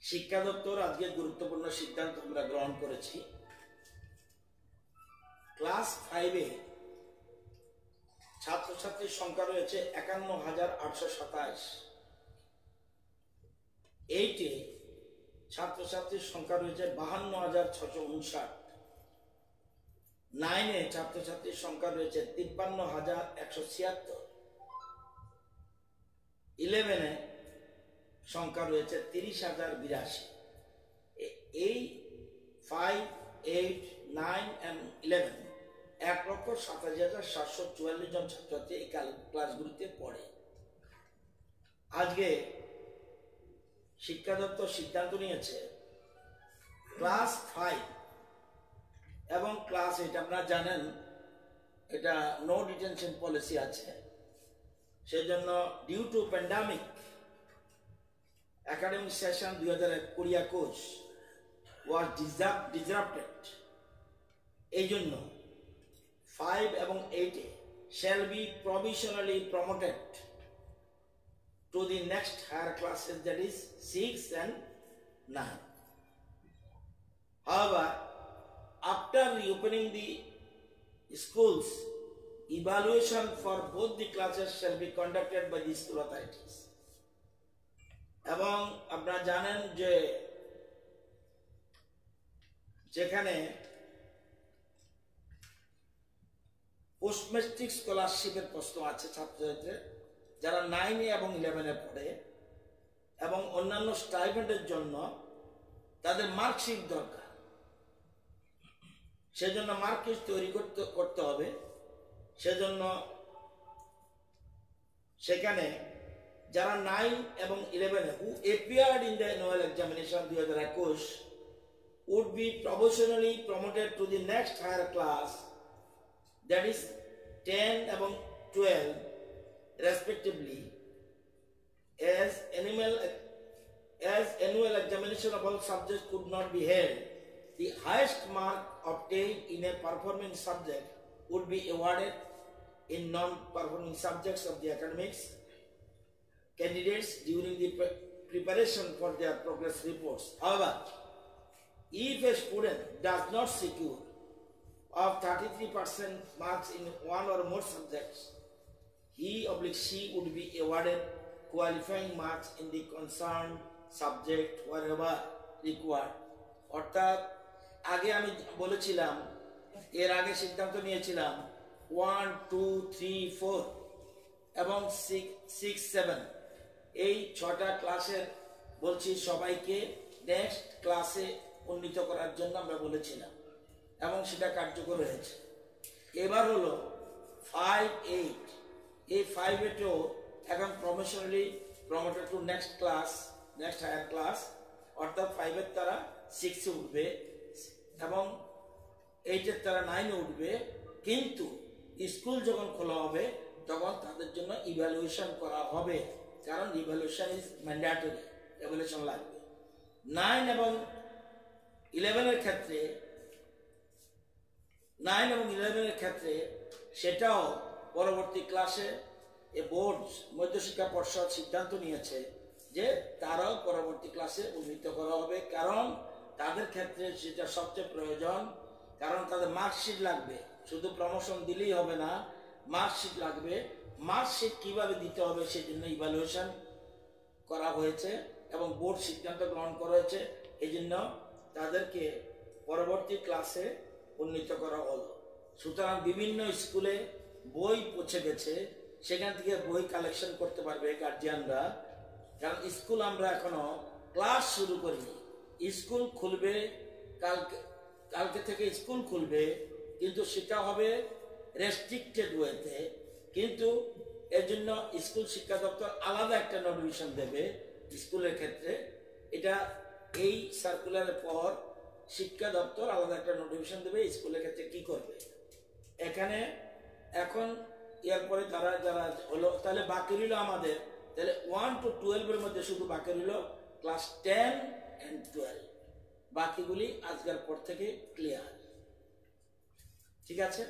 শিক্ষা দপ্তর আজকে গুরুত্বপূর্ণ সিদ্ধান্ত আমরা গ্রহণ করেছি। ক্লাস 5 এ ছাত্রছাত্রীর সংখ্যা রয়েছে ৫১,৮২৭। 8 এ ছাত্রছাত্রীর সংখ্যা রয়েছে ৫২,৬৫৯। 9 এ ছাত্রছাত্রীর সংখ্যা রয়েছে ৫৩,১৭৬। 11 এ সংখ্যা রয়েছে ৩০,০৮২। এই 5, 8, 9 and 11 ১,৮৭,৭৪৪ জন ছাত্রছাত্রী এই ক্লাসগুলিতে পড়ে। আজকে শিক্ষা দপ্তর সিদ্ধান্ত নিয়েছে ক্লাস 5 এবং ক্লাস 8, আপনারা জানেন এটা নো ডিটেনশন পলিসি আছে, সেজন্য due to pandemic academic session 2020-21 was disrupted. এই জন্য 5 এবং 8 shall be provisionally promoted to the next higher classes, that is 6 and 9. However, after reopening the schools, evaluation for both the classes shall be conducted by the school authorities. এবং আপনারা জানেন যে যেখানে post matric স্কলারশিপের প্রশ্ন আছে ছাত্রছাত্রীদের যারা 9 এবং 11 পড়ে, এবং অন্যান্য স্টাইপেন্ডের জন্য তাদের মার্কশিট দরকার, সেজন্য মার্কশিট তৈরি করতে হবে। সেজন্য সেখানে যারা 9 এবং 11 who appeared in the annual examination 2021 would be provisionally promoted to the next higher class, that is 10 এবং 12 respectively, as annual examination of all subjects could not be held. The highest mark obtained in a performing subject would be awarded in non-performing subjects of the academics candidates during the preparation for their progress reports. However, if a student does not secure of 33% marks in one or more subjects, he/she would be awarded qualifying marks in the concerned subject wherever required. অর্থাৎ আগে আমি বলেছিলাম, এর আগে সিদ্ধান্ত নিয়েছিলাম 1, 2, 3, 4 এবং 6, 7 এই 6টা ক্লাসের বলছি সবাইকে নেক্সট ক্লাসে উন্নীত করার জন্য আমরা বলেছিলাম, এবং সেটা কার্যকর হয়েছে। এবার হলো 5, 8, এই 5, 8ও এখন professionally promoted to next class, next higher class, অর্থাৎ 5 তারা 6 উঠবে এবং 8 তারা 9 উঠবে। কিন্তু স্কুল যখন খোলা হবে তখন তাদের জন্য ইভ্যালুয়েশন করা হবে, কারণ ইভ্যালুয়েশন ইজ ম্যান্ডেটরি, ইভ্যালুয়েশন লাগবে। 9 এবং 11 ক্ষেত্রে সেটাও পরবর্তী ক্লাসে বোর্ড মধ্যশিক্ষা পর্ষদ সিদ্ধান্ত নিয়েছে যে তারাও পরবর্তী ক্লাসে উন্নীত করা হবে, কারণ তাদের ক্ষেত্রে সেটা সবচেয়ে প্রয়োজন, কারণ তাদের মার্কশিট লাগবে। শুধু প্রমোশন দিলেই হবে না, মার্কশিট লাগবে। মার্কশিট কিভাবে দিতে হবে সেজন্য ইভ্যালুয়েশন করা হয়েছে এবং বোর্ড সিদ্ধান্ত গ্রহণ করা হয়েছে, এই জন্য তাদেরকে পরবর্তী ক্লাসে উন্নীত করা হলো। সুতরাং বিভিন্ন স্কুলে বই পৌঁছে গেছে, সেখান থেকে বই কালেকশন করতে পারবে গার্জিয়ানরা, কারণ স্কুল আমরা এখনো ক্লাস শুরু করিনি। স্কুল খুলবে কালকে থেকে স্কুল খুলবে, কিন্তু সেটা হবে রেস্ট্রিক্টেড ওয়েতে। কিন্তু এর জন্য স্কুল শিক্ষা দপ্তর আলাদা একটা নোটিফিকেশন দেবে স্কুলের ক্ষেত্রে। এটা এই সার্কুলারের পর শিক্ষা দপ্তর আলাদা একটা নোটিফিকেশন দেবে স্কুলের ক্ষেত্রে কি করবে। এখানে এখন এরপরে তারা যারা হলো, তাহলে বাকি রইল আমাদের, তাহলে 1 to 12 মধ্যে শুধু বাকি রইল ক্লাস 10 and 12। বাকিগুলি আজকের পর থেকে ক্লিয়ার, ঠিক আছে।